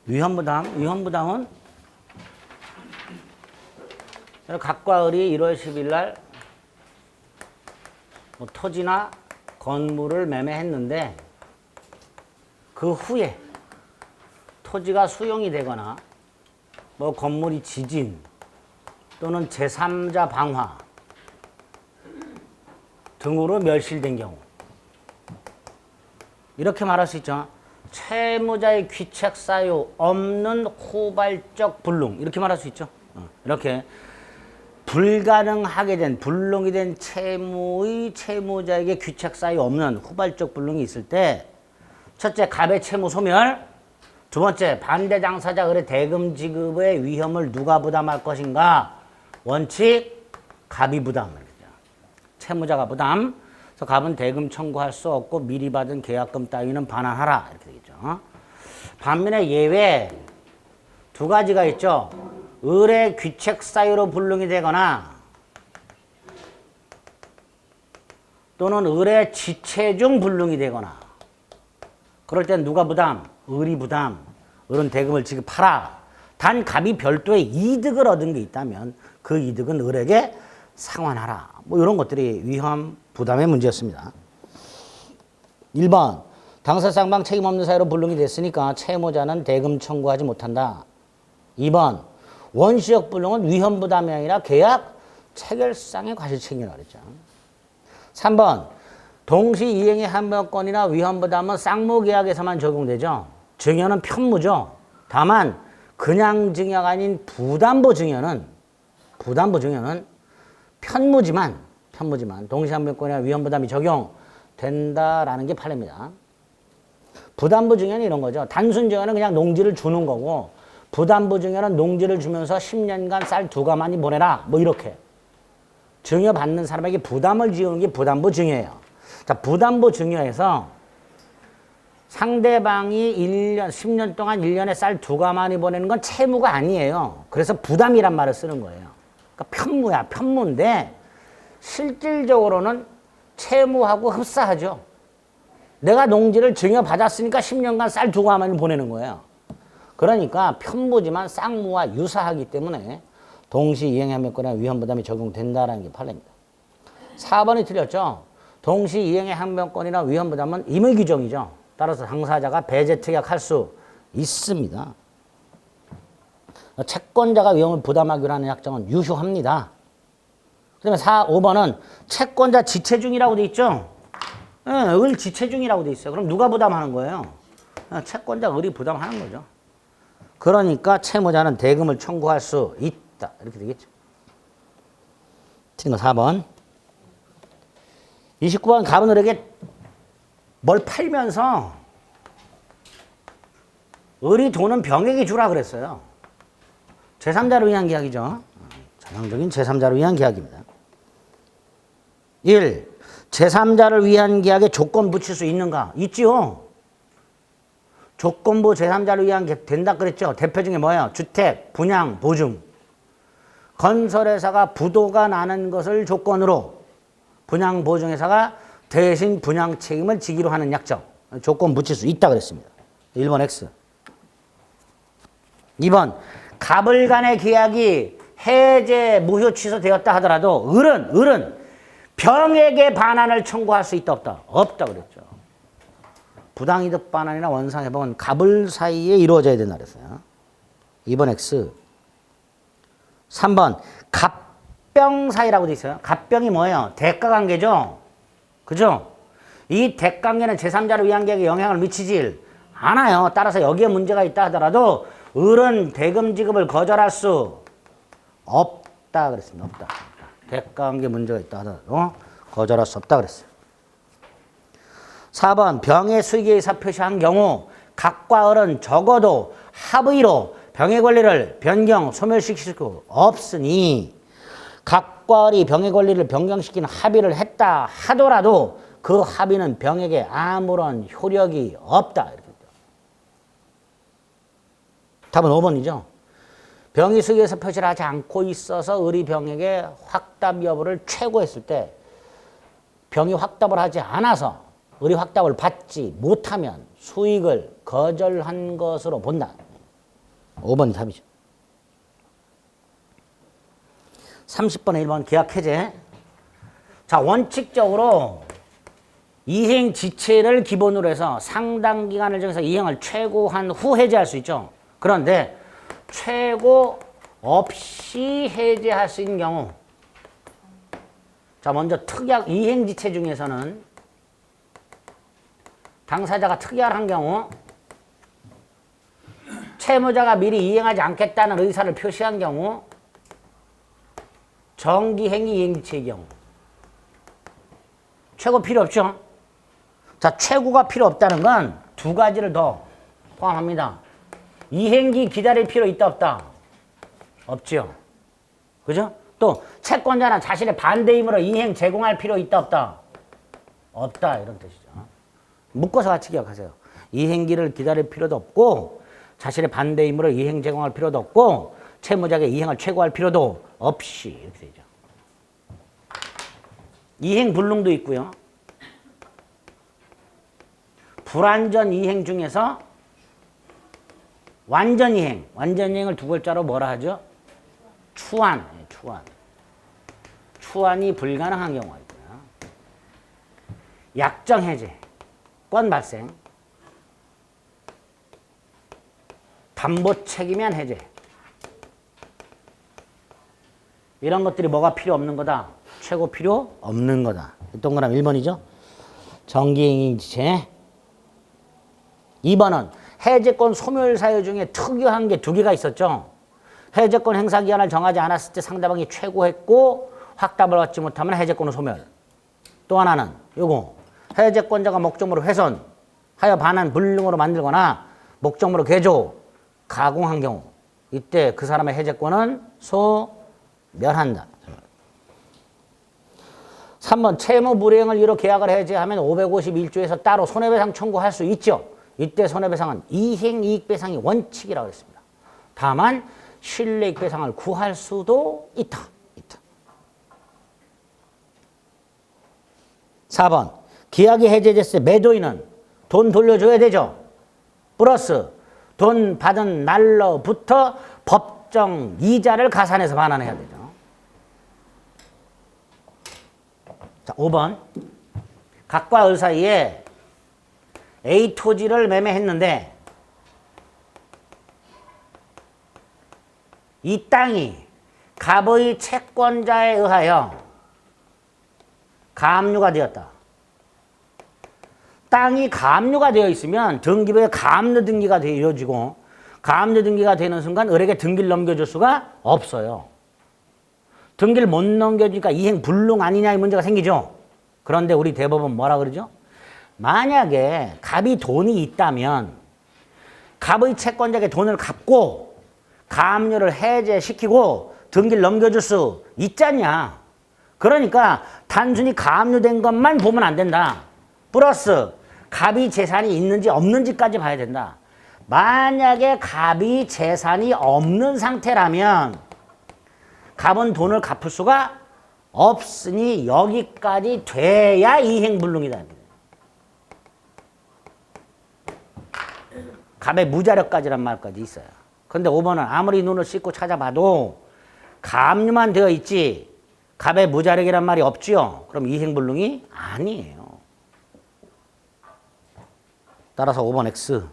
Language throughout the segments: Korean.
위헌부담은 각과 을이 1월 10일 날 뭐 토지나 건물을 매매했는데 그 후에 토지가 수용이 되거나 뭐 건물이 지진 또는 제3자 방화 등으로 멸실된 경우 이렇게 말할 수 있죠. 채무자의 귀책 사유 없는 후발적 불능 이렇게 말할 수 있죠. 이렇게 불가능하게 된 불능이 된 채무자에게 귀책 사유 없는 후발적 불능이 있을 때 첫째 갑의 채무 소멸, 두 번째 반대 당사자 을의 대금 지급의 위험을 누가 부담할 것인가? 원칙 갑이 부담. 채무자가 부담. 그래서 갑은 대금 청구할 수 없고 미리 받은 계약금 따위는 반환하라 이렇게 되겠죠. 반면에 예외 두 가지가 있죠. 을의 귀책 사유로 불능이 되거나 또는 을의 지체 중 불능이 되거나 그럴 땐 누가 부담? 을이 부담. 을은 대금을 지급하라. 단 갑이 별도의 이득을 얻은 게 있다면 그 이득은 을에게 상환하라. 뭐 이런 것들이 위험 부담의 문제였습니다. 1번 당사 쌍방 책임 없는 사유로 불능이 됐으니까 채무자는 대금 청구하지 못한다. 2번 원시적 불능은 위험 부담이 아니라 계약 체결상의 과실책임이라고 그랬죠. 3번 동시 이행의 한명권이나 위험 부담은 쌍무계약에서만 적용되죠. 증여는 편무죠. 다만 그냥 증여가 아닌 부담보 증여는 편무지만 동시 한명권이나 위험 부담이 적용된다라는 게 판례입니다. 부담보 증여는 이런 거죠. 단순 증여는 그냥 농지를 주는 거고 부담보 증여는 농지를 주면서 10년간 쌀 2가마니 보내라. 뭐 이렇게. 증여받는 사람에게 부담을 지우는 게 부담보 증여예요. 자, 부담보 증여에서 상대방이 10년 동안 1년에 쌀 2가마니 보내는 건 채무가 아니에요. 그래서 부담이란 말을 쓰는 거예요. 그러니까 편무인데 실질적으로는 채무하고 흡사하죠. 내가 농지를 증여받았으니까 10년간 쌀 2가마니 보내는 거예요. 그러니까 편무지만 쌍무와 유사하기 때문에 동시 이행의 위험 부담이 적용된다라는 게 판례입니다. 4번이 틀렸죠. 동시 이행의 항변권이나 위험 부담은 임의 규정이죠. 따라서 당사자가 배제 특약할 수 있습니다. 채권자가 위험을 부담하기로 하는 약정은 유효합니다. 그다음에 5번은 채권자 지체 중이라고 돼 있죠. 을 지체 중이라고 돼 있어요. 그럼 누가 부담하는 거예요? 채권자 을이 부담하는 거죠. 그러니까 채무자는 대금을 청구할 수 있다. 이렇게 되겠죠. 틀린 거 4번. 29번 갑은 을에게 뭘 팔면서 을이 돈은 병에게 주라 그랬어요. 제3자를 위한 계약이죠. 전형적인 제3자를 위한 계약입니다. 1. 제3자를 위한 계약에 조건 붙일 수 있는가? 있지요. 조건부 제3자를 위한 계약 된다 그랬죠. 대표 중에 뭐예요? 주택, 분양, 보증. 건설회사가 부도가 나는 것을 조건으로 분양 보증회사가 대신 분양 책임을 지기로 하는 약정. 조건 붙일 수 있다 그랬습니다. 1번 X. 2번 갑을 간의 계약이 해제, 무효 취소되었다 하더라도 을은 병에게 반환을 청구할 수 있다 없다? 없다 그랬죠. 부당이득 반환이나 원상회복은 갑을 사이에 이루어져야 된다 그랬어요. 2번 X. 3번 갑병 사이라고 돼 있어요. 갑병이 뭐예요? 대가관계죠. 그죠? 이 대가관계는 제3자를 위한 계약에 영향을 미치질 않아요. 따라서 여기에 문제가 있다 하더라도 을은 대금 지급을 거절할 수 없다 그랬습니다. 없다. 대가관계 문제가 있다 하더라도 거절할 수 없다 그랬어요. 4번 병의 수익의 의사 표시한 경우 갑과 을은 적어도 합의로 병의 권리를 변경, 소멸시킬 수 없으니 갑과 을이 병의 권리를 변경시키는 합의를 했다 하더라도 그 합의는 병에게 아무런 효력이 없다. 이렇게. 답은 5번이죠. 병이 수익에서 표시를 하지 않고 있어서 을이 병에게 확답 여부를 최고했을 때 병이 확답을 하지 않아서 을이 확답을 받지 못하면 수익을 거절한 것으로 본다. 5번이 답이죠. 30번에 1번 계약 해제. 자, 원칙적으로 이행 지체를 기본으로 해서 상당 기간을 정해서 이행을 최고한 후 해제할 수 있죠. 그런데 최고 없이 해제할 수 있는 경우, 자, 먼저 특약 이행 지체 중에서는 당사자가 특약한 경우, 채무자가 미리 이행하지 않겠다는 의사를 표시한 경우, 정기행위 이행지체의 경우. 최고 필요 없죠? 자, 최고가 필요 없다는 건 두 가지를 더 포함합니다. 이행기 기다릴 필요 있다 없다? 없죠. 그죠? 또 채권자는 자신의 반대 힘으로 이행 제공할 필요 있다 없다? 없다, 이런 뜻이죠. 묶어서 같이 기억하세요. 이행기를 기다릴 필요도 없고 자신의 반대 힘으로 이행 제공할 필요도 없고 채무자에게 이행을 최고할 필요도 없이, 이렇게 되죠. 이행 불능도 있고요. 불완전 이행 중에서 완전 이행, 완전 이행을 두 글자로 뭐라 하죠? 추한, 추한. 추한이 불가능한 경우가 있고요. 약정 해제, 권 발생, 담보 책임한 해제. 이런 것들이 뭐가 필요 없는 거다? 최고 필요 없는 거다. 동그라미 1번이죠. 정기행위지체. 2번은 해제권 소멸 사유 중에 특이한 게 두 개가 있었죠. 해제권 행사 기한을 정하지 않았을 때 상대방이 최고했고 확답을 얻지 못하면 해제권은 소멸. 또 하나는 요거 해제권자가 목적으로 훼손하여 반환 불능으로 만들거나 목적으로 개조, 가공한 경우 이때 그 사람의 해제권은 소멸한다. 3번 채무 불이행을 이유로 계약을 해제하면 551조에서 따로 손해배상 청구할 수 있죠. 이때 손해배상은 이행이익배상이 원칙이라고 했습니다. 다만 실내익배상을 구할 수도 있다. 4번 계약이 해제됐을 때 매도인은 돈 돌려줘야 되죠. 플러스 돈 받은 날로부터 법정 이자를 가산해서 반환해야 되죠. 자, 5번 각과 을 사이에 A 토지를 매매했는데 이 땅이 갑의 채권자에 의하여 가압류가 되었다. 땅이 가압류가 되어 있으면 등기부에 가압류 등기가 이루어지고 가압류 등기가 되는 순간 을에게 등기를 넘겨줄 수가 없어요. 등기를 못 넘겨주니까 이행 불능 아니냐 이 문제가 생기죠. 그런데 우리 대법원 뭐라 그러죠? 만약에 갑이 돈이 있다면 갑의 채권자에게 돈을 갚고 가압류를 해제시키고 등기를 넘겨줄 수 있잖냐. 그러니까 단순히 가압류된 것만 보면 안 된다. 플러스 갑이 재산이 있는지 없는지까지 봐야 된다. 만약에 갑이 재산이 없는 상태라면 갑은 돈을 갚을 수가 없으니 여기까지 돼야 이행불능이다. 갑의 무자력까지란 말까지 있어요. 그런데 5번은 아무리 눈을 씻고 찾아봐도 가압류만 되어 있지 갑의 무자력이란 말이 없지요. 그럼 이행불능이 아니에요. 따라서 5번 X.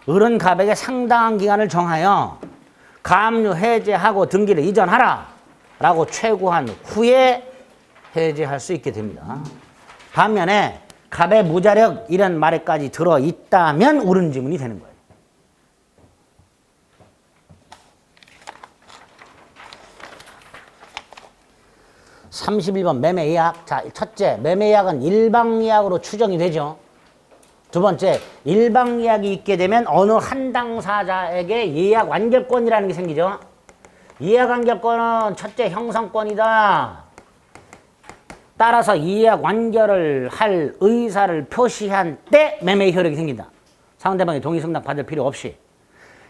을은 갑에게 상당한 기간을 정하여 가압류 해제하고 등기를 이전하라 라고 최고한 후에 해제할 수 있게 됩니다. 반면에 갑의 무자력 이런 말에까지 들어있다면 옳은 지문이 되는 거예요. (31번) 매매예약. 자, 첫째, 매매예약은 일방예약으로 추정이 되죠. 두 번째, 일방예약이 있게 되면 어느 한 당사자에게 예약 완결권이라는 게 생기죠. 예약 완결권은 첫째 형성권이다. 따라서 예약 완결을 할 의사를 표시한 때 매매 효력이 생긴다. 상대방이 동의 승낙 받을 필요 없이.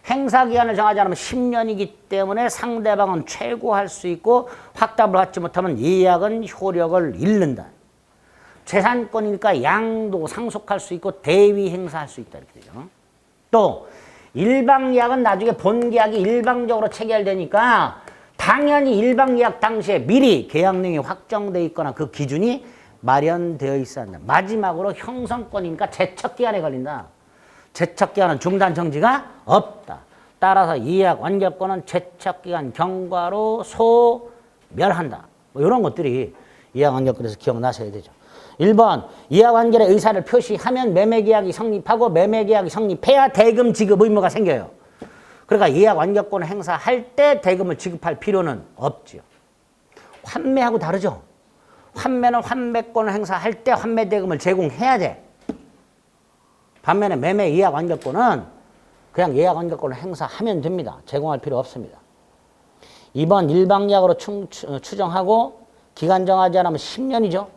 행사기한을 정하지 않으면 10년이기 때문에 상대방은 최고할 수 있고 확답을 받지 못하면 예약은 효력을 잃는다. 재산권이니까 양도 상속할 수 있고 대위 행사할 수 있다. 이렇게 되죠. 또 일방예약은 나중에 본계약이 일방적으로 체결되니까 당연히 일방예약 당시에 미리 계약 내용이 확정돼 있거나 그 기준이 마련되어 있어야 한다. 마지막으로 형성권이니까 제척기한에 걸린다. 제척기한은 중단정지가 없다. 따라서 예약 완결권은 제척기간 경과로 소멸한다. 뭐 이런 것들이 예약 완결권에서 기억나셔야 되죠. 1번 예약 완결의 의사를 표시하면 매매계약이 성립하고 매매계약이 성립해야 대금 지급 의무가 생겨요. 그러니까 예약 완결권을 행사할 때 대금을 지급할 필요는 없지요. 환매하고 다르죠. 환매는 환매권을 행사할 때 환매 대금을 제공해야 돼. 반면에 매매 예약 완결권은 그냥 예약 완결권을 행사하면 됩니다. 제공할 필요 없습니다. 2번 일방예약으로 추정하고 기간 정하지 않으면 10년이죠.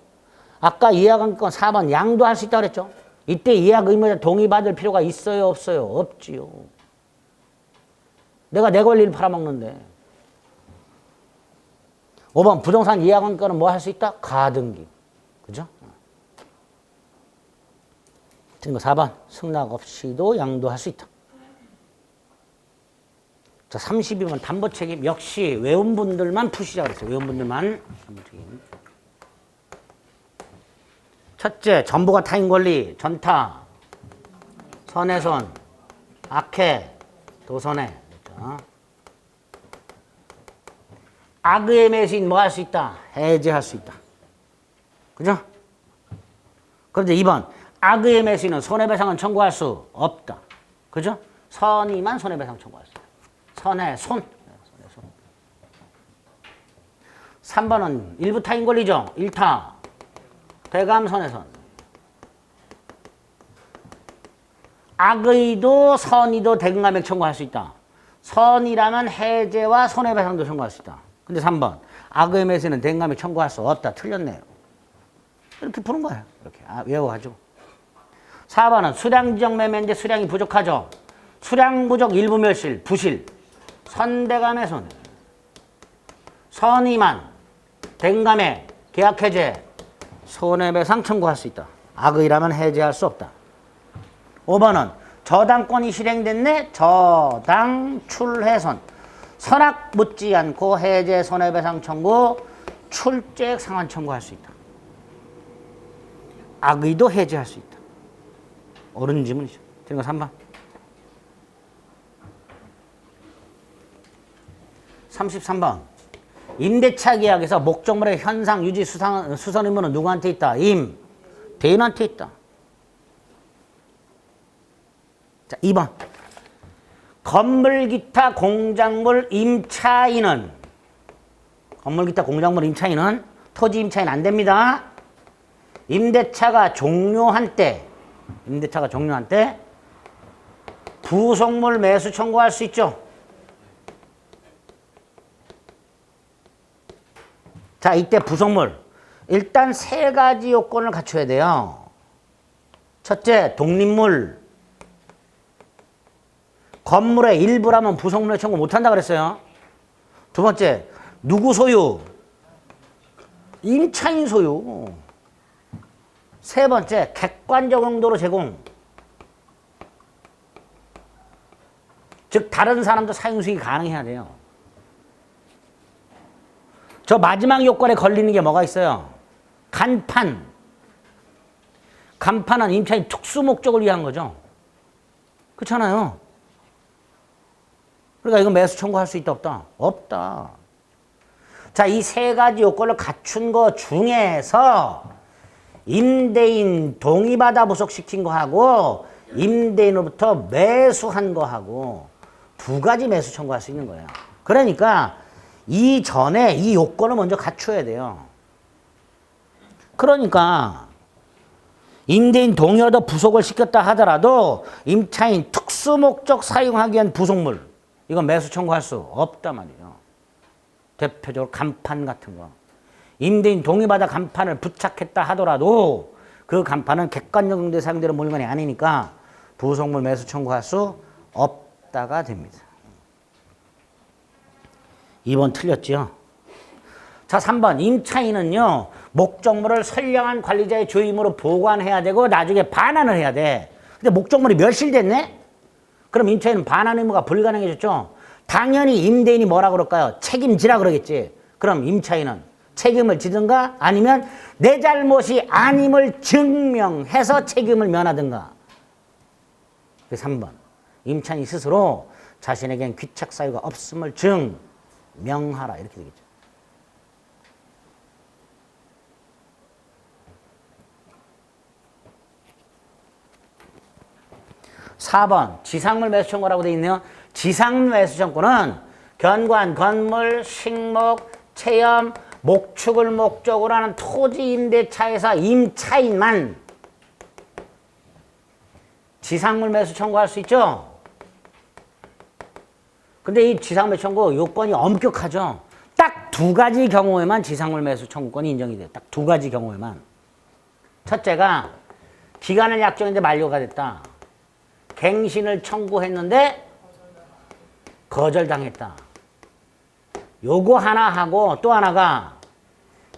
아까 예약 완결권 4번 양도할 수 있다고 그랬죠. 이때 예약 의무자 동의받을 필요가 있어요, 없어요? 없지요. 내가 내 권리를 팔아먹는데. 5번 부동산 예약 완결권은 뭐 할 수 있다? 가등기. 그죠? 그리고 4번 승낙 없이도 양도할 수 있다. 자, 32번 담보책임 역시 외운 분들만 푸시자고 그랬어요. 외운 분들만 담보책임. 첫째, 전부가 타인 권리, 전타, 선해손, 악해, 도선해. 그렇죠? 악의 매수인 뭐 할 수 있다? 해제할 수 있다. 그죠? 그런데 2번, 악의 매수인은 손해배상은 청구할 수 없다. 그죠? 선의만 손해배상 청구할 수 있다. 선해, 손. 3번은 일부 타인 권리죠. 일타, 대감, 선해선. 악의도 선의도 대금감액 청구할 수 있다. 선이라면 해제와 손해배상도 청구할 수 있다. 근데 3번 악의 매수는 대금감액 청구할 수 없다. 틀렸네요. 이렇게 푸는 거예요. 이렇게 외워가지고. 4번은 수량지정 매매인데 수량이 부족하죠. 수량 부족 일부 멸실, 부실, 선대감의 손해. 선의만 대금감액 계약 해제, 손해배상 청구할 수 있다. 악의라면 해제할 수 없다. 5번은 저당권이 실행됐네. 저당 출해선. 선악 묻지 않고 해제 손해배상 청구, 출제액 상환 청구할 수 있다. 악의도 해제할 수 있다. 옳은 지문이죠. 그리고 3번. 33번. 임대차 계약에서 목적물의 현상 유지 수선 의무는 누구한테 있다? 대인한테 있다. 자, 2번. 건물 기타 공작물 임차인은 건물 기타 공작물 임차인은 토지 임차인 안 됩니다. 임대차가 종료한 때 부속물 매수 청구할 수 있죠. 자, 이때 부속물 일단 3가지 요건을 갖춰야 돼요. 첫째, 독립물. 건물의 일부라면 부속물에 청구 못한다 그랬어요. 두 번째, 누구 소유? 임차인 소유. 세 번째, 객관적 용도로 제공. 즉 다른 사람도 사용수익이 가능해야 돼요. 저 마지막 요건에 걸리는 게 뭐가 있어요? 간판. 간판은 임차인 특수 목적을 위한 거죠. 그렇잖아요. 그러니까 이거 매수 청구할 수 있다 없다? 없다. 자, 이 3가지 요건을 갖춘 거 중에서 임대인 동의받아 부속시킨 거하고 임대인으로부터 매수한 거하고 2가지 매수 청구할 수 있는 거예요. 그러니까 이전에 이 요건을 먼저 갖춰야 돼요. 그러니까 임대인 동의 얻어 부속을 시켰다 하더라도 임차인 특수목적 사용하기 위한 부속물 이건 매수 청구할 수 없단 말이에요. 대표적으로 간판 같은 거. 임대인 동의받아 간판을 부착했다 하더라도 그 간판은 객관적 용도에 사용되는 물건이 아니니까 부속물 매수 청구할 수 없다가 됩니다. 2번 틀렸죠. 자, 3번 임차인은요 목적물을 선량한 관리자의 주임으로 보관해야 되고 나중에 반환을 해야 돼. 근데 목적물이 멸실됐네? 그럼 임차인은 반환 의무가 불가능해졌죠. 당연히 임대인이 뭐라 그럴까요? 책임지라 그러겠지. 그럼 임차인은 책임을 지든가 아니면 내 잘못이 아님을 증명해서 책임을 면하든가. 3번. 임차인이 스스로 자신에겐 귀책 사유가 없음을 증명하라. 이렇게 되겠죠. 4번. 지상물 매수 청구라고 되어 있네요. 지상물 매수 청구는 견관, 건물, 식목, 체험, 목축을 목적으로 하는 토지 임대차에서 임차인만 지상물 매수 청구할 수 있죠. 근데 이 지상물 매수 청구 요건이 엄격하죠. 딱 두 가지 경우에만 지상물 매수 청구권이 인정이 돼요. 딱 두 가지 경우에만. 첫째가 기간을 약정했는데 만료가 됐다. 갱신을 청구했는데 거절당했다. 요거 하나 하고 또 하나가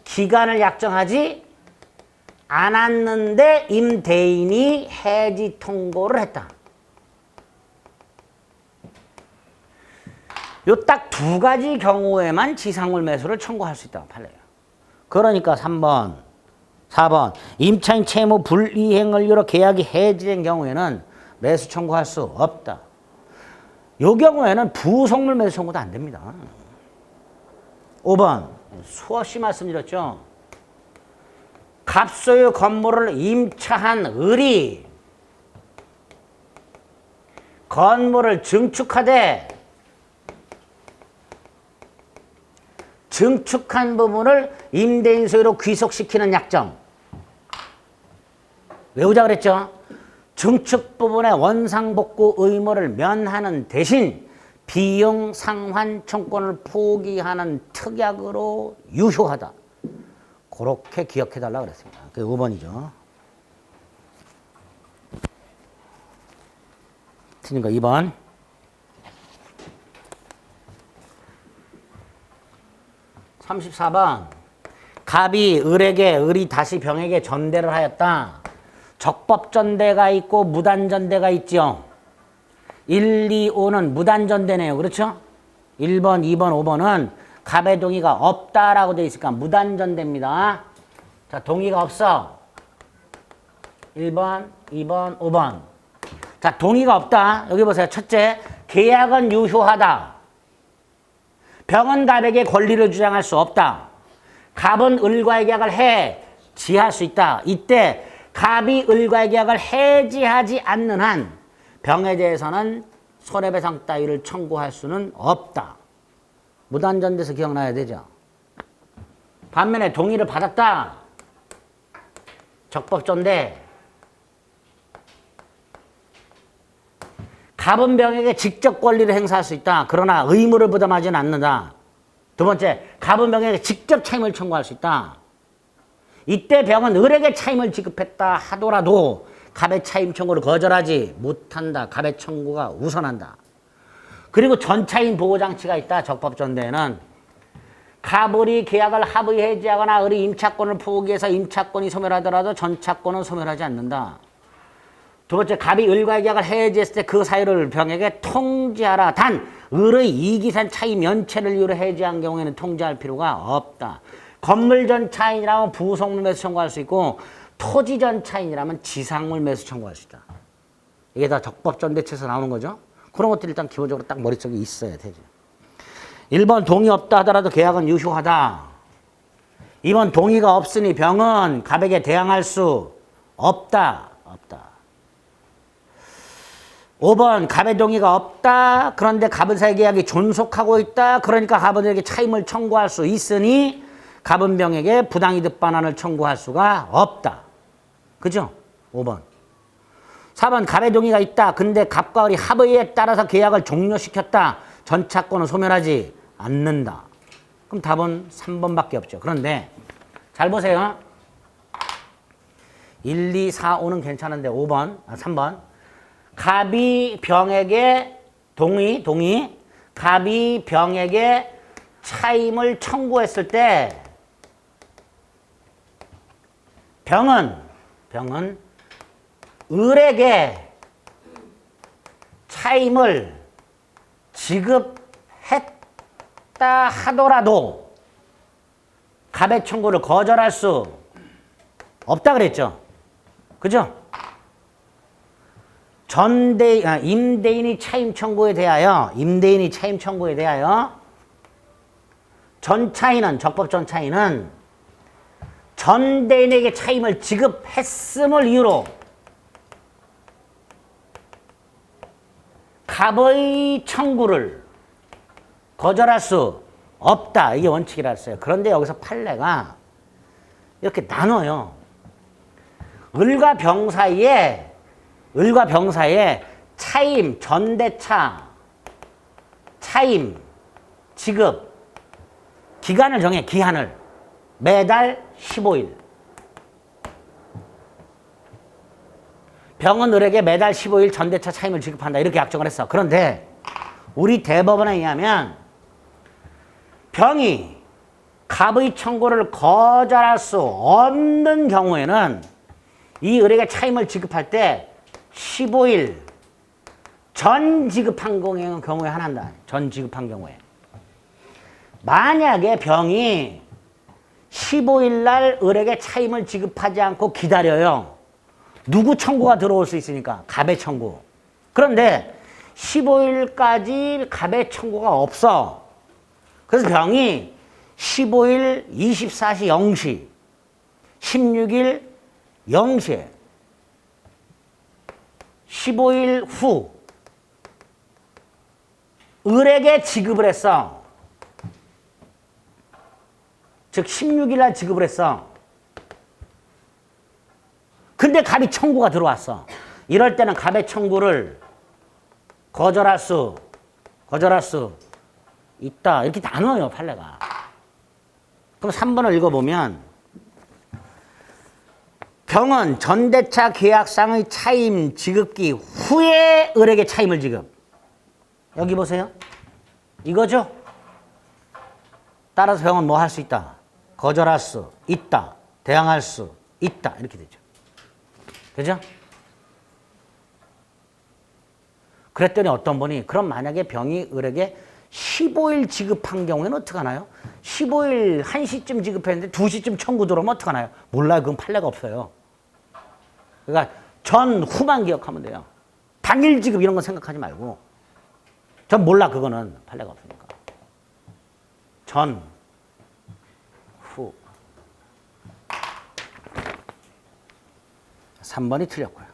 기간을 약정하지 않았는데 임대인이 해지 통보를 했다. 요 딱 두 가지 경우에만 지상물 매수를 청구할 수 있다고 판례예요. 그러니까 3번, 4번 임차인 채무 불이행을 이유로 계약이 해지된 경우에는 매수 청구할 수 없다. 요 경우에는 부속물 매수 청구도 안 됩니다. 5번 수없이 말씀드렸죠. 갑소유 건물을 임차한 을이 건물을 증축하되 증축한 부분을 임대인 소유로 귀속시키는 약정. 외우자 그랬죠. 증축 부분의 원상복구 의무를 면하는 대신 비용 상환 청구권을 포기하는 특약으로 유효하다. 그렇게 기억해달라고 그랬습니다. 그게 5번이죠. 틀린 거 2번. 34번. 갑이 을에게, 을이 다시 병에게 전대를 하였다. 적법전대가 있고 무단전대가 있죠. 1, 2, 5는 무단전대네요. 그렇죠? 1번, 2번, 5번은 갑의 동의가 없다라고 되어 있으니까 무단전대입니다. 자, 동의가 없어. 1번, 2번, 5번. 자, 동의가 없다. 여기 보세요. 첫째, 계약은 유효하다. 병은 갑에게 권리를 주장할 수 없다. 갑은 을과의 계약을 해지할 수 있다. 이때 갑이 을과의 계약을 해지하지 않는 한 병에 대해서는 손해배상 따위를 청구할 수는 없다. 무단전대에서 기억나야 되죠. 반면에 동의를 받았다. 적법전대. 갑은 병에게 직접 권리를 행사할 수 있다. 그러나 의무를 부담하지는 않는다. 두 번째, 갑은 병에게 직접 차임을 청구할 수 있다. 이때 병은 을에게 차임을 지급했다 하더라도 갑의 차임 청구를 거절하지 못한다. 갑의 청구가 우선한다. 그리고 전차임 보호장치가 있다. 적법전대에는 갑을이 계약을 합의 해지하거나 을이 임차권을 포기해서 임차권이 소멸하더라도 전차권은 소멸하지 않는다. 두 번째, 갑이 을과의 계약을 해지했을 때 그 사유를 병에게 통지하라. 단 을의 이기산 차임 면체를 이유로 해지한 경우에는 통지할 필요가 없다. 건물전 차인이라면 부속물 매수 청구할 수 있고 토지전 차인이라면 지상물 매수 청구할 수 있다. 이게 다 적법전대체에서 나오는 거죠. 그런 것들이 일단 기본적으로 딱 머릿속에 있어야 되죠. 1번 동의 없다 하더라도 계약은 유효하다. 2번 동의가 없으니 병은 갑에게 대항할 수 없다. 5번 갑의 동의가 없다. 그런데 갑은 사이 계약이 존속하고 있다. 그러니까 갑은에게 차임을 청구할 수 있으니 갑은 병에게 부당이득 반환을 청구할 수가 없다. 그죠? 5번. 4번 갑의 동의가 있다. 근데 갑과 을이 합의에 따라서 계약을 종료시켰다. 전차권은 소멸하지 않는다. 그럼 답은 3번밖에 없죠. 그런데 잘 보세요. 1, 2, 4, 5는 괜찮은데 3번. 갑이 병에게 동의. 갑이 병에게 차임을 청구했을 때 병은 을에게 차임을 지급했다 하더라도 갑의 청구를 거절할 수 없다 그랬죠. 그죠? 임대인이 차임 청구에 대하여 적법 전차인은 전대인에게 차임을 지급했음을 이유로 갑의 청구를 거절할 수 없다. 이게 원칙이라 했어요. 그런데 여기서 판례가 이렇게 나눠요. 을과 병 사이에 차임, 전대차, 차임, 지급, 기간을 정해, 기한을. 매달 15일. 병은 을에게 매달 15일 전대차 차임을 지급한다. 이렇게 약정을 했어. 그런데 우리 대법원에 의하면 병이 갑의 청구를 거절할 수 없는 경우에는 이 을에게 차임을 지급할 때 15일 전 지급한 경우에 한한다. 전 지급한 경우에. 만약에 병이 15일 날 을에게 차임을 지급하지 않고 기다려요. 누구 청구가 들어올 수 있으니까? 갑의 청구. 그런데 15일까지 갑의 청구가 없어. 그래서 병이 15일 24시 0시, 16일 0시에 15일 후 을에게 지급을 했어. 즉 16일 날 지급을 했어. 근데 갑이 청구가 들어왔어. 이럴 때는 갑의 청구를 거절할 수 있다. 이렇게 나눠요, 판례가. 그럼 3번을 읽어보면 병은 전대차 계약상의 차임 지급기 후에 을에게 차임을 지급. 여기 보세요. 이거죠? 따라서 병은 뭐 할 수 있다? 거절할 수 있다. 대항할 수 있다. 이렇게 되죠. 그죠? 그랬더니 어떤 분이 그럼 만약에 병이 을에게 15일 지급한 경우에는 어떡하나요? 15일 1시쯤 지급했는데 2시쯤 청구 들어오면 어떡하나요? 몰라요. 그건 판례가 없어요. 그러니까 전 후만 기억하면 돼요. 당일 지급 이런 거 생각하지 말고. 전 몰라. 그거는 판례가 없으니까. 전, 후. 3번이 틀렸고요.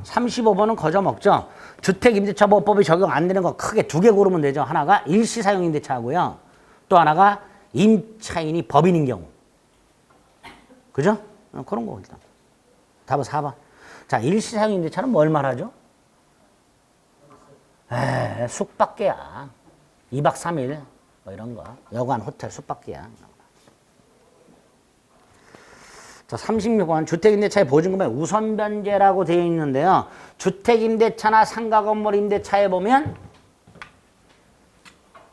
35번은 거저 먹죠. 주택임대차보호법이 적용 안 되는 거 크게 두 개 고르면 되죠. 하나가 일시사용임대차하고요. 또 하나가 임차인이 법인인 경우. 그죠? 그런 거 일단. 답은 4번. 자, 일시사용임대차는 뭘 말하죠? 숙박계약. 2박 3일 뭐 이런 거. 여관, 호텔, 숙박계약. 자, 36번 주택임대차의 보증금의 우선변제라고 되어 있는데요. 주택임대차나 상가건물 임대차에 보면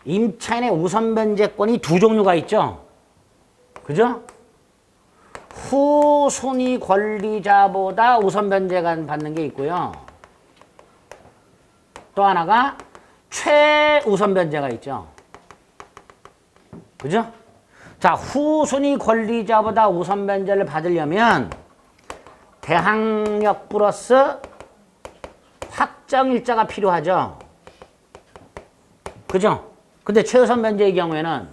임차인의 우선변제권이 두 종류가 있죠. 그죠? 후순위 권리자보다 우선변제가 받는 게 있고요. 또 하나가 최우선변제가 있죠. 그죠? 자, 후순위 권리자보다 우선변제를 받으려면 대항력 플러스 확정일자가 필요하죠. 그죠? 근데 최우선변제의 경우에는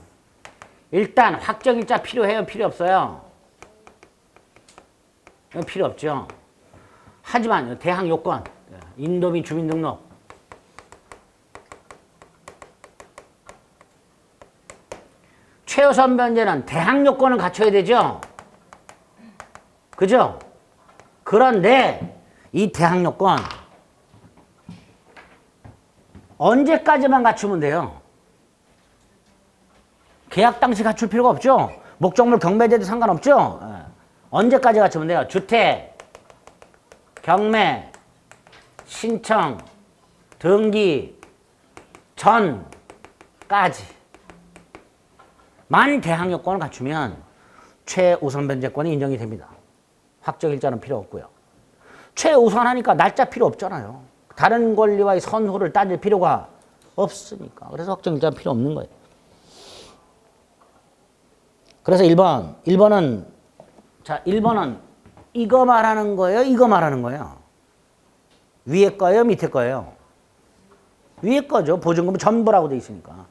일단 확정일자 필요해요? 필요 없어요? 필요 없죠. 하지만 대항요건, 인도 및 주민등록, 최우선 변제는 대항 요건을 갖춰야 되죠. 그죠? 그런데 이 대항 요건 언제까지만 갖추면 돼요? 계약 당시 갖출 필요가 없죠. 목적물 경매제도 상관없죠. 언제까지 갖추면 돼요? 주택, 경매, 신청, 등기 전까지. 만 대항 요건을 갖추면 최우선 변제권이 인정이 됩니다. 확정일자는 필요 없고요. 최우선 하니까 날짜 필요 없잖아요. 다른 권리와의 선후를 따질 필요가 없으니까. 그래서 확정일자는 필요 없는 거예요. 그래서 1번은 이거 말하는 거예요? 이거 말하는 거예요? 위에 거예요? 밑에 거예요? 위에 거죠. 보증금은 전부라고 돼 있으니까.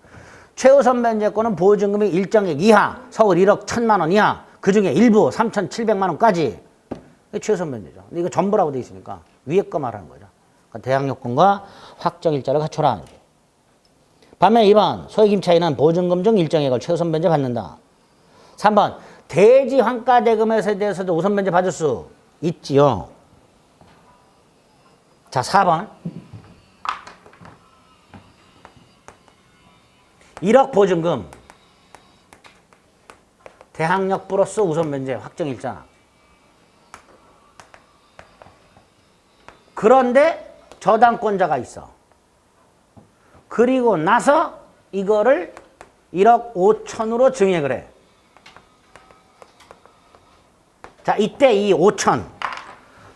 최우선 변제권은 보증금이 일정액 이하, 서울 1억 1,000만 원 이하, 그 중에 일부 3,700만 원까지. 이게 최우선 변제죠. 근데 이거 전부라고 돼 있으니까 위에 거 말하는 거죠. 그러니까 대항력권과 확정일자를 갖춰라. 반면 2번, 소액임차인은 보증금 중 일정액을 최우선 변제 받는다. 3번, 대지 환가 대금에 대해서도 우선 변제 받을 수 있지요. 자, 4번. 1억 보증금. 대항력 플러스 우선 변제 확정일자. 그런데 저당권자가 있어. 그리고 나서 이거를 1억 5천으로 증액을 해. 자, 이때 이 5천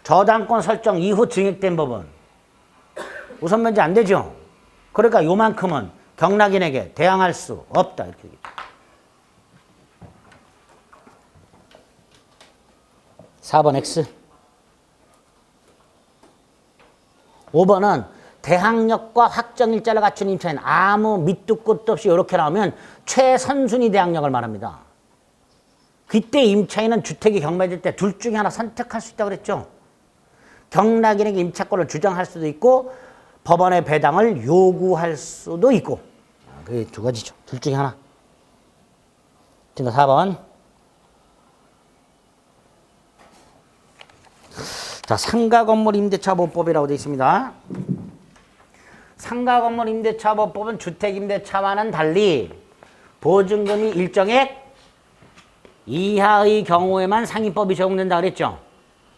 저당권 설정 이후 증액된 법은 우선 변제 안 되죠. 그러니까 요만큼은 경락인에게 대항할 수 없다. 이렇게 얘기죠. 4번 X. 5번은 대항력과 확정일자를 갖춘 임차인 아무 밑도 끝도 없이 이렇게 나오면 최선순위 대항력을 말합니다. 그때 임차인은 주택이 경매될 때 둘 중에 하나 선택할 수 있다고 그랬죠. 경락인에게 임차권을 주장할 수도 있고 법원의 배당을 요구할 수도 있고. 그게 두 가지죠. 둘 중에 하나. 4번. 자, 상가건물 임대차보호법이라고 되어 있습니다. 상가건물 임대차보호법은 주택임대차와는 달리 보증금이 일정액 이하의 경우에만 상위법이 적용된다 그랬죠.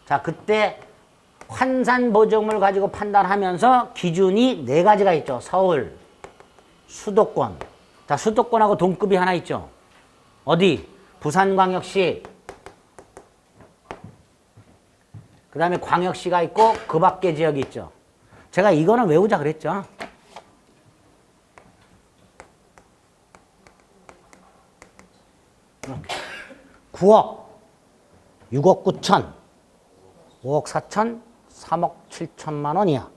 자, 그때 환산보증금을 가지고 판단하면서 기준이 4가지가 있죠. 서울, 수도권. 자, 수도권하고 동급이 하나 있죠. 어디? 부산광역시. 그 다음에 광역시가 있고 그 밖에 지역이 있죠. 제가 이거는 외우자 그랬죠. 이렇게. 9억, 6억 9천, 5억 4천, 3억 7천만 원이야.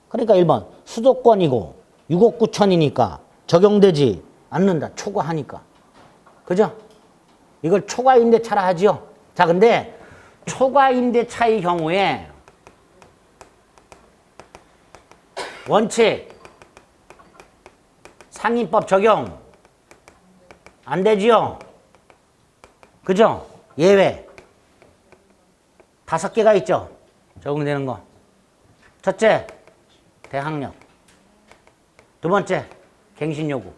그러니까 1번 수도권이고 6억 9천이니까 적용되지 않는다. 초과하니까. 그죠? 이걸 초과 임대차라 하지요. 자, 근데 초과 임대차의 경우에 원칙 상인법 적용 안 되지요. 그죠? 예외 5개가 있죠. 적용되는 거. 첫째, 대항력. 두 번째, 갱신요구.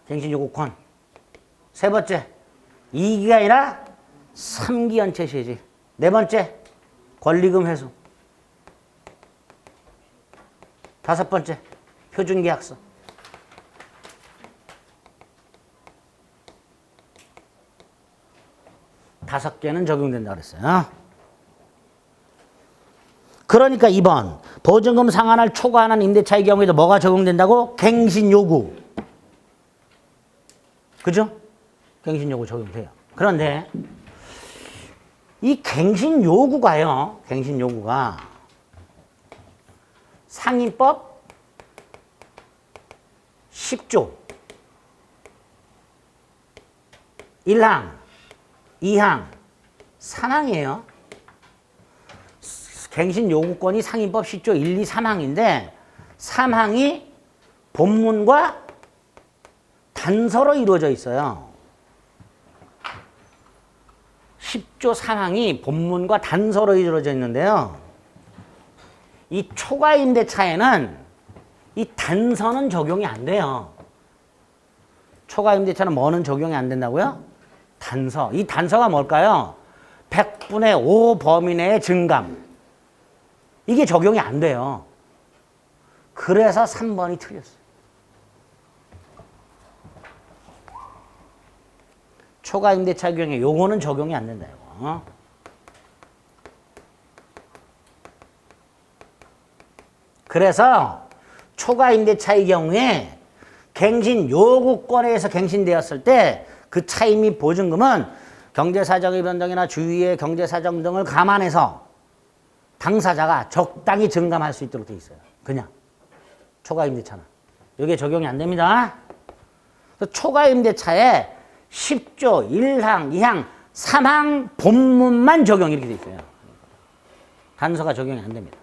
갱신요구권. 세 번째, 2기가 아니라 3기 연체 시지. 네 번째, 권리금 회수. 다섯 번째, 표준계약서. 5개는 적용된다 그랬어요. 그러니까 2번 보증금 상한을 초과하는 임대차의 경우에도 뭐가 적용된다고? 갱신요구. 그죠? 갱신요구 적용돼요. 그런데 이 갱신요구가요. 갱신요구가 상인법 10조 1항 2항, 3항이에요. 갱신 요구권이 상인법 10조 1, 2, 3항인데 3항이 본문과 단서로 이루어져 있어요. 10조 3항이 본문과 단서로 이루어져 있는데요. 이 초과 임대차에는 이 단서는 적용이 안 돼요. 초과 임대차는 뭐는 적용이 안 된다고요? 단서. 이 단서가 뭘까요? 100분의 5 범위 내의 증감. 이게 적용이 안 돼요. 그래서 3번이 틀렸어요. 초과 임대차 경우에 요거는 적용이 안 된다. 이거. 그래서 초과 임대차의 경우에 갱신 요구권에 의해서 갱신되었을 때 그 차임 및 보증금은 경제사정의 변동이나 주위의 경제사정 등을 감안해서 당사자가 적당히 증감할 수 있도록 되어 있어요. 그냥 초과 임대차는. 이게 적용이 안 됩니다. 초과 임대차에 10조 1항, 2항, 3항 본문만 적용 이렇게 되어 있어요. 단서가 적용이 안 됩니다.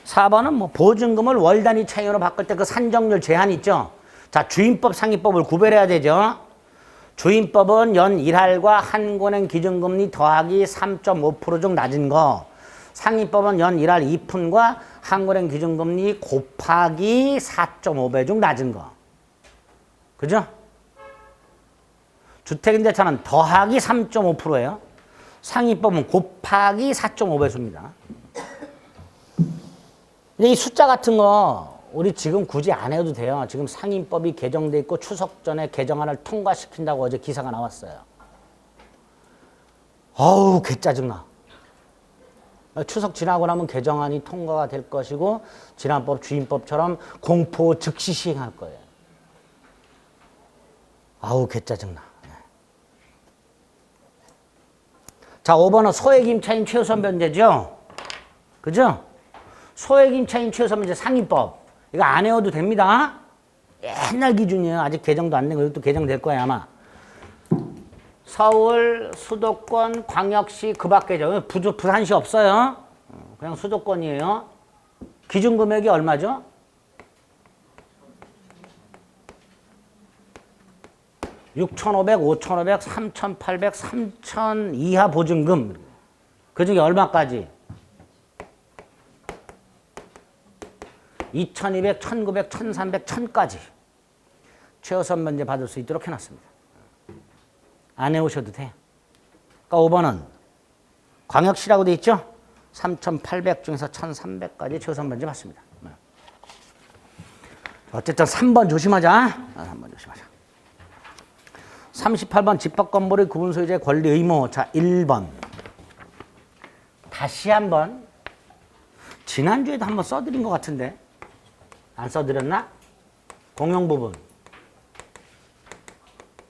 4번은 뭐 보증금을 월 단위 차이로 바꿀 때 그 산정률 제한 있죠. 자, 주임법, 상위법을 구별해야 되죠. 주임법은 연 1할과 한권행 기준금리 더하기 3.5% 중 낮은 거. 상위법은 연 1할 2푼과 한권행 기준금리 곱하기 4.5배 중 낮은 거. 그죠? 주택임대차는 더하기 3.5%예요. 상위법은 곱하기 4.5배수입니다. 이 숫자 같은 거 우리 지금 굳이 안 해도 돼요. 지금 상임법이 개정돼 있고 추석 전에 개정안을 통과시킨다고 어제 기사가 나왔어요. 어우, 개 짜증나. 추석 지나고 나면 개정안이 통과가 될 것이고 지난법 주임법처럼 공포 즉시 시행할 거예요. 아우, 개 짜증나. 자, 5번은 소액임차인 최우선 변제죠. 그죠? 소액임차인 최우선 변제 상위법. 이거 안 외워도 됩니다. 옛날 기준이에요. 아직 개정도 안 된 거. 이것도 개정될 거예요, 아마. 서울, 수도권, 광역시 그 밖에죠. 부산시 없어요. 그냥 수도권이에요. 기준 금액이 얼마죠? 6,500, 5,500, 3,800, 3,000 이하 보증금. 그 중에 얼마까지? 2,200, 1,900, 1,300, 1,000까지 최우선 면제 받을 수 있도록 해놨습니다. 안 해오셔도 돼요. 그러니까 5번은 광역시라고 돼 있죠? 3,800 중에서 1,300까지 최우선 면제 받습니다. 어쨌든 3번 조심하자. 3번 조심하자. 38번 집합건물의 구분 소유자의 권리 의무. 자, 1번. 다시 한번 지난주에도 한번 써드린 것 같은데 안 써드렸나? 공용 부분.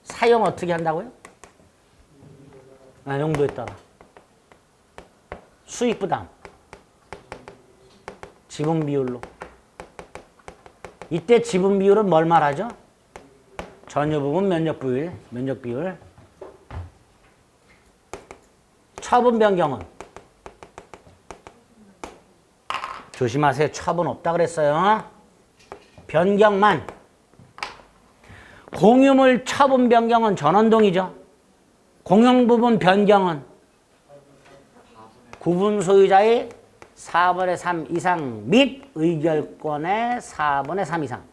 사용 어떻게 한다고요? 용도에 따라. 수익 부담. 지분 비율로. 이때 지분 비율은 뭘 말하죠? 전유 부분 면적 비율. 면적 비율. 처분 변경은? 조심하세요. 처분 없다 그랬어요. 변경만. 공유물 처분 변경은 전원동이죠. 공용 부분 변경은 구분 소유자의 4분의 3 이상 및 의결권의 4분의 3 이상.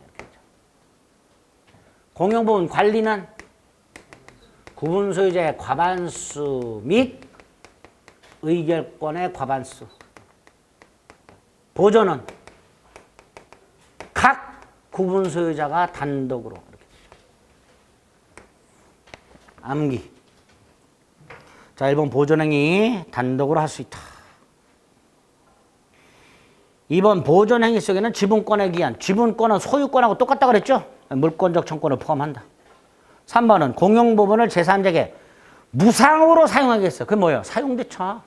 공용 부분 관리는 구분 소유자의 과반수 및 의결권의 과반수. 보존은 각 구분 소유자가 단독으로 이렇게. 암기. 자, 1번 보존행위 단독으로 할 수 있다. 2번 보존행위 속에는 지분권에 기한. 지분권은 소유권하고 똑같다 그랬죠? 물권적 청권을 포함한다. 3번은 공용 부분을 제3자에게 무상으로 사용하겠어. 그게 뭐예요? 사용대차.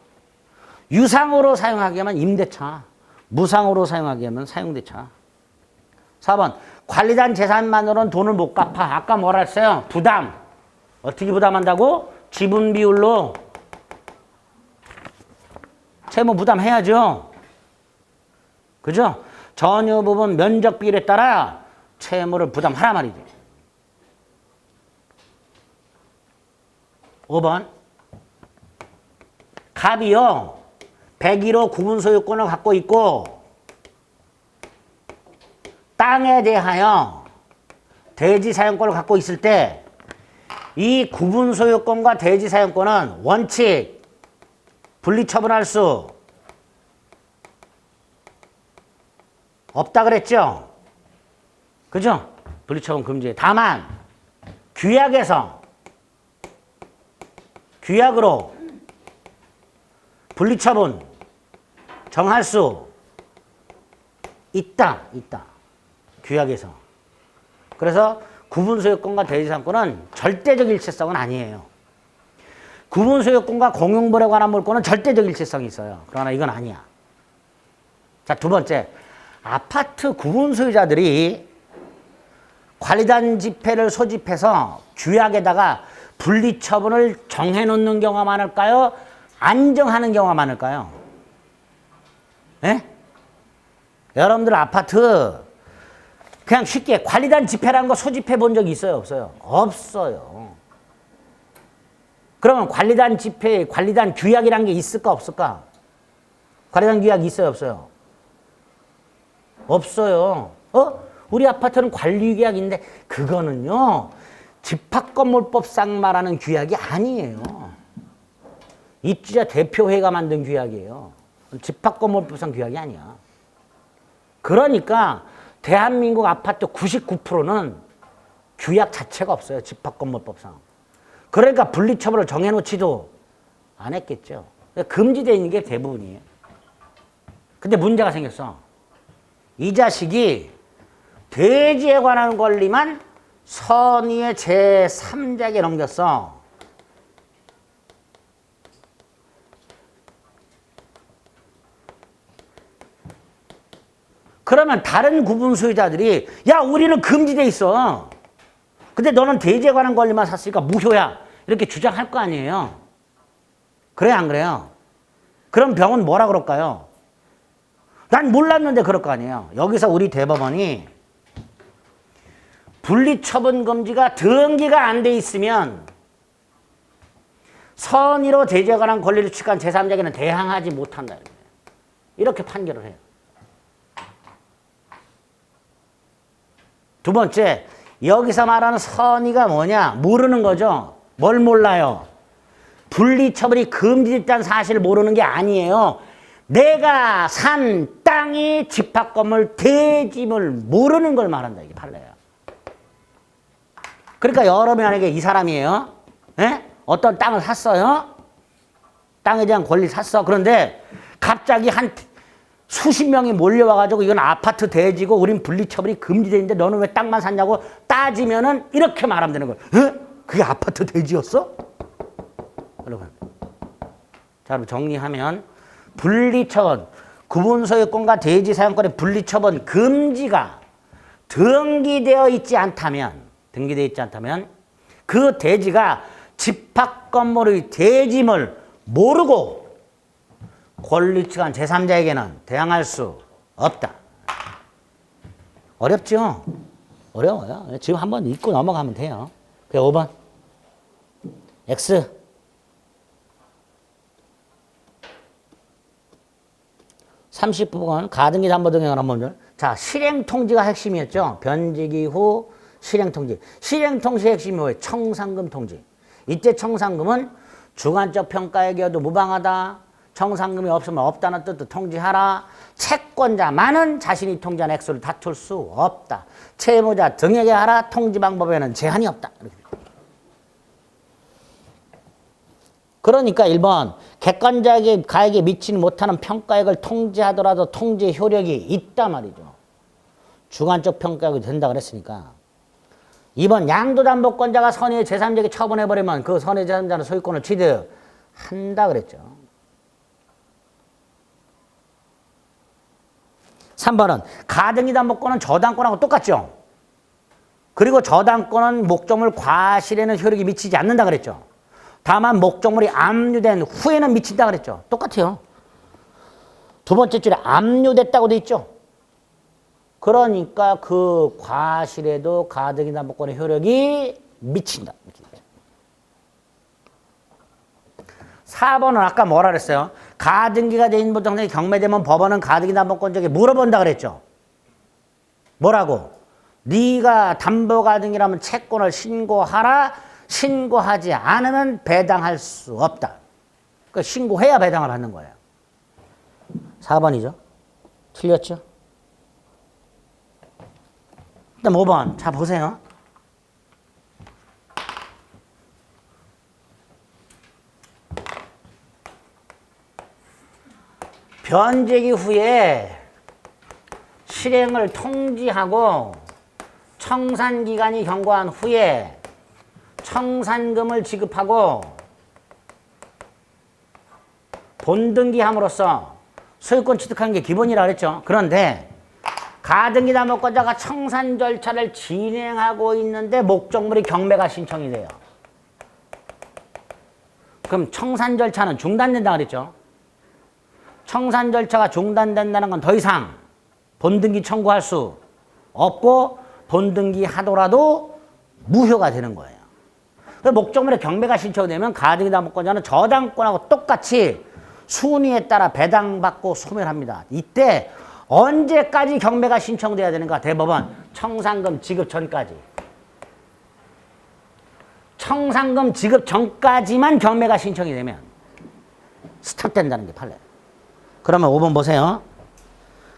유상으로 사용하게 하면 임대차. 무상으로 사용하게 하면 사용대차. 4번 관리단 재산만으로는 돈을 못 갚아. 아까 뭐라 했어요? 부담. 어떻게 부담한다고? 지분 비율로. 채무 부담해야죠. 그죠? 전유 부분 면적 비율에 따라 채무를 부담하라 말이죠. 5번 갑이요 101호 구분 소유권을 갖고 있고 땅에 대하여 대지 사용권을 갖고 있을 때 이 구분 소유권과 대지 사용권은 원칙 분리 처분할 수 없다 그랬죠? 그죠? 분리 처분 금지. 다만 규약으로 분리처분 정할 수 있다. 규약에서. 그래서 구분소유권과 대지상권은 절대적 일체성은 아니에요. 구분소유권과 공용물에 관한 물권은 절대적 일체성이 있어요. 그러나 이건 아니야. 자, 두 번째. 아파트 구분소유자들이 관리단 집회를 소집해서 규약에다가 분리처분을 정해놓는 경우가 많을까요? 안 정하는 경우가 많을까요? 예? 여러분들 아파트 그냥 쉽게 관리단 집회라는 거 소집해 본 적 있어요? 없어요? 없어요. 그러면 관리단 집회, 관리단 규약이라는 게 있을까 없을까? 관리단 규약이 있어요 없어요? 없어요. 우리 아파트는 관리규약인데 그거는요. 집합건물법상 말하는 규약이 아니에요. 입주자 대표회가 만든 규약이에요. 집합건물법상 규약이 아니야. 그러니까 대한민국 아파트 99%는 규약 자체가 없어요. 집합건물법상. 그러니까 분리처분을 정해놓지도 않았겠죠. 금지되어 있는 게 대부분이에요. 근데 문제가 생겼어. 이 자식이 대지에 관한 권리만 선의의 제3자에게 넘겼어. 그러면 다른 구분 소유자들이 야 우리는 금지돼 있어. 근데 너는 대지에 관한 권리만 샀으니까 무효야. 이렇게 주장할 거 아니에요. 그래요 안 그래요? 그럼 병은 뭐라 그럴까요? 난 몰랐는데 그럴 거 아니에요. 여기서 우리 대법원이 분리처분 금지가 등기가 안 돼 있으면 선의로 대지에 관한 권리를 취득한 제3자에게는 대항하지 못한다. 이렇게 판결을 해요. 두 번째, 여기서 말하는 선의가 뭐냐? 모르는 거죠. 뭘 몰라요? 분리처분이 금지됐다는 사실을 모르는 게 아니에요. 내가 산 땅이 집합건물 대지물 모르는 걸 말한다. 이게 판례예요. 그러니까 여러분이 만약에 이 사람이에요. 에? 어떤 땅을 샀어요. 땅에 대한 권리 샀어. 그런데 갑자기 한 수십 명이 몰려와가지고 이건 아파트 대지고 우린 분리처분이 금지되어 있는데 너는 왜 땅만 샀냐고 따지면은 이렇게 말하면 되는 거예요. 에? 그게 아파트 대지였어? 여러분. 자, 그럼 정리하면 분리처분, 구분소유권과 대지 사용권의 분리처분 금지가 등기되어 있지 않다면 그 대지가 집합건물의 대지물 모르고 권리취득한 제3자에게는 대항할 수 없다. 어렵죠? 어려워요. 지금 한번 읽고 넘어가면 돼요. 그게 5번. X. 30번 가등기 담보 등에 관한 법률. 자, 실행통지가 핵심이었죠. 변제기 후 실행통지. 실행통지의 핵심이 뭐예요? 청산금 통지. 이때 청산금은 주관적 평가에 기여도 무방하다. 청산금이 없으면 없다는 뜻도 통지하라. 채권자만은 자신이 통지한 액수를 다툴 수 없다. 채무자 등에게 하라. 통지 방법에는 제한이 없다. 그러니까 1번 객관자에게 가액에 미치지 못하는 평가액을 통지하더라도 통지 효력이 있다 말이죠. 주관적 평가액이 된다 그랬으니까. 2번 양도담보권자가 선의의 제3자에게 처분해버리면 그 선의 제3자는 소유권을 취득한다 그랬죠. 3번은 가등기 담보권은 저당권하고 똑같죠. 그리고 저당권은 목적물 과실에는 효력이 미치지 않는다 그랬죠. 다만 목적물이 압류된 후에는 미친다 그랬죠. 똑같아요. 두 번째 줄에 압류됐다고 돼 있죠. 그러니까 그 과실에도 가등기 담보권의 효력이 미친다. 4번은 아까 뭐라 그랬어요? 가등기가 돼 있는 보장성이 경매되면 법원은 가등기 담보권자에게 물어본다 그랬죠. 뭐라고? 네가 담보가등기라면 채권을 신고하라. 신고하지 않으면 배당할 수 없다. 그러니까 신고해야 배당을 받는 거예요. 4번이죠. 틀렸죠? 그다음 5번. 자, 보세요. 변제기 후에 실행을 통지하고 청산기간이 경과한 후에 청산금을 지급하고 본등기함으로써 소유권 취득하는 게 기본이라 그랬죠. 그런데 가등기 담보권자가 청산 절차를 진행하고 있는데 목적물이 경매가 신청이 돼요. 그럼 청산 절차는 중단된다 그랬죠. 청산 절차가 중단된다는 건 더 이상 본등기 청구할 수 없고 본등기 하더라도 무효가 되는 거예요. 목적물에 경매가 신청되면 가등기 담보권자는 저당권하고 똑같이 순위에 따라 배당받고 소멸합니다. 이때 언제까지 경매가 신청돼야 되는가? 대법원 청산금 지급 전까지. 청산금 지급 전까지만 경매가 신청이 되면 스탑된다는 게 판례예요. 그러면 5번 보세요.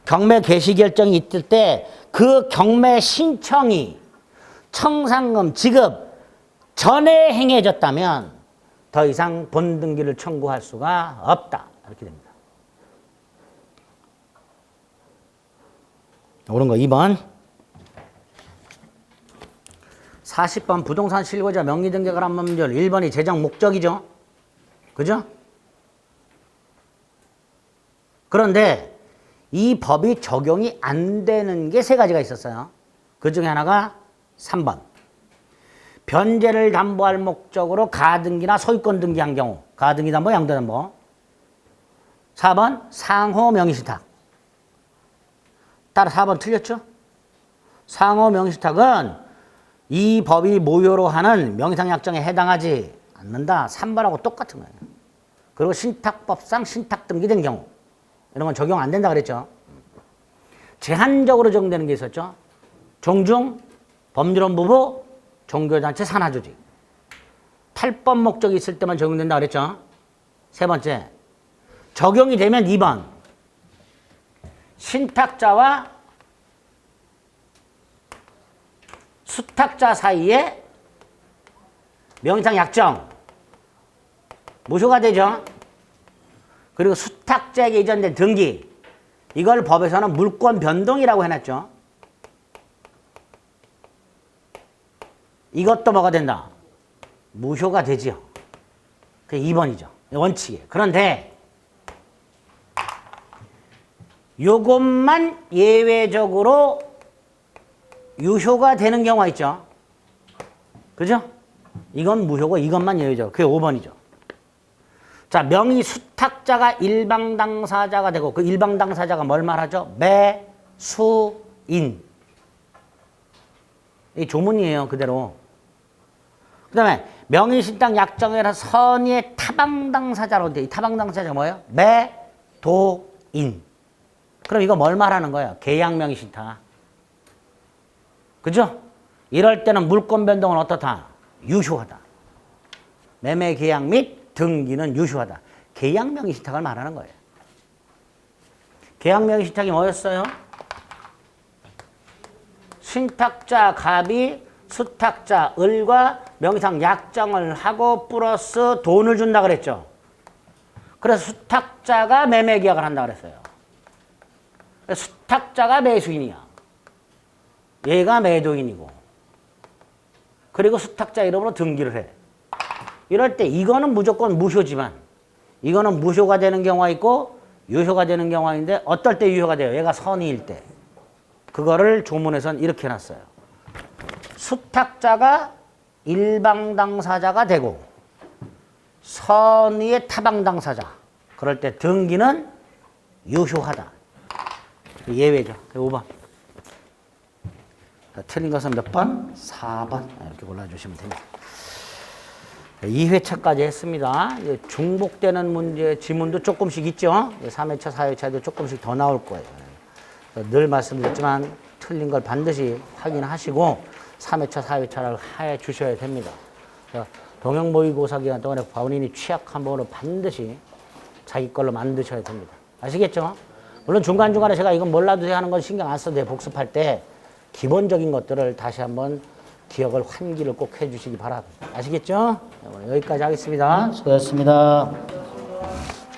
경매 개시 결정이 있을 때 그 경매 신청이 청산금 지급 전에 행해졌다면 더 이상 본등기를 청구할 수가 없다. 이렇게 됩니다. 옳은 거 2번. 40번 부동산 실거주자 명의등기가 한 법률 1번이 재정 목적이죠. 그죠? 그런데 이 법이 적용이 안 되는 게 세 가지가 있었어요. 그 중에 하나가 3번. 변제를 담보할 목적으로 가등기나 소유권 등기한 경우. 가등기 담보, 양도 담보. 4번 상호 명의신탁. 따라 4번 틀렸죠? 상호 명의신탁은 이 법이 무효로 하는 명의상 약정에 해당하지 않는다. 3번하고 똑같은 거예요. 그리고 신탁법상 신탁 등기된 경우. 이런 건 적용 안 된다 그랬죠. 제한적으로 적용되는 게 있었죠. 종중, 법률원 부부, 종교단체, 산하조직. 탈법 목적이 있을 때만 적용된다 그랬죠. 세 번째, 적용이 되면 2번. 신탁자와 수탁자 사이에 명의상 약정 무효가 되죠. 그리고 수탁자에게 이전된 등기, 이걸 법에서는 물권 변동이라고 해놨죠. 이것도 뭐가 된다? 무효가 되지요. 그게 2번이죠. 원칙이에요. 그런데 요것만 예외적으로 유효가 되는 경우가 있죠. 그죠? 이건 무효고 이것만 예외적으로. 그게 5번이죠. 자, 명의 수탁자가 일방 당사자가 되고 그 일방 당사자가 뭘 말하죠? 매수인. 이 조문이에요, 그대로. 그 다음에 명의신탁 약정에서 선의의 타방 당사자로 돼. 이 타방 당사자가 뭐예요? 매도인. 그럼 이거 뭘 말하는 거예요? 계약 명의신탁. 그죠? 이럴 때는 물권 변동은 어떻다? 유효하다. 매매 계약 및 등기는 유효하다. 계약 명의신탁을 말하는 거예요. 계약 명의신탁이 뭐였어요? 신탁자 갑이 수탁자 을과 명의상 약정을 하고 플러스 돈을 준다 그랬죠. 그래서 수탁자가 매매 계약을 한다 그랬어요. 수탁자가 매수인이야. 얘가 매도인이고. 그리고 수탁자 이름으로 등기를 해. 이럴 때 이거는 무조건 무효지만 이거는 무효가 되는 경우가 있고 유효가 되는 경우가 있는데 어떨 때 유효가 돼요? 얘가 선의일 때. 그거를 조문에서는 이렇게 해놨어요. 수탁자가 일방 당사자가 되고 선의의 타방 당사자. 그럴 때 등기는 유효하다. 예외죠. 5번. 틀린 것은 몇 번? 4번. 이렇게 골라주시면 됩니다. 2회차까지 했습니다. 중복되는 문제 지문도 조금씩 있죠. 3회차, 4회차도 조금씩 더 나올 거예요. 늘 말씀드렸지만 틀린 걸 반드시 확인하시고 3회차, 4회차를 해 주셔야 됩니다. 동형 모의고사 기간 동안에 본인이 취약한 부분을 반드시 자기 걸로 만드셔야 됩니다. 아시겠죠? 물론 중간중간에 제가 이건 몰라도 돼 하는 건 신경 안 써도 돼. 복습할 때 기본적인 것들을 다시 한번 기억을 환기를 꼭 해주시기 바랍니다. 아시겠죠? 여기까지 하겠습니다. 수고하셨습니다.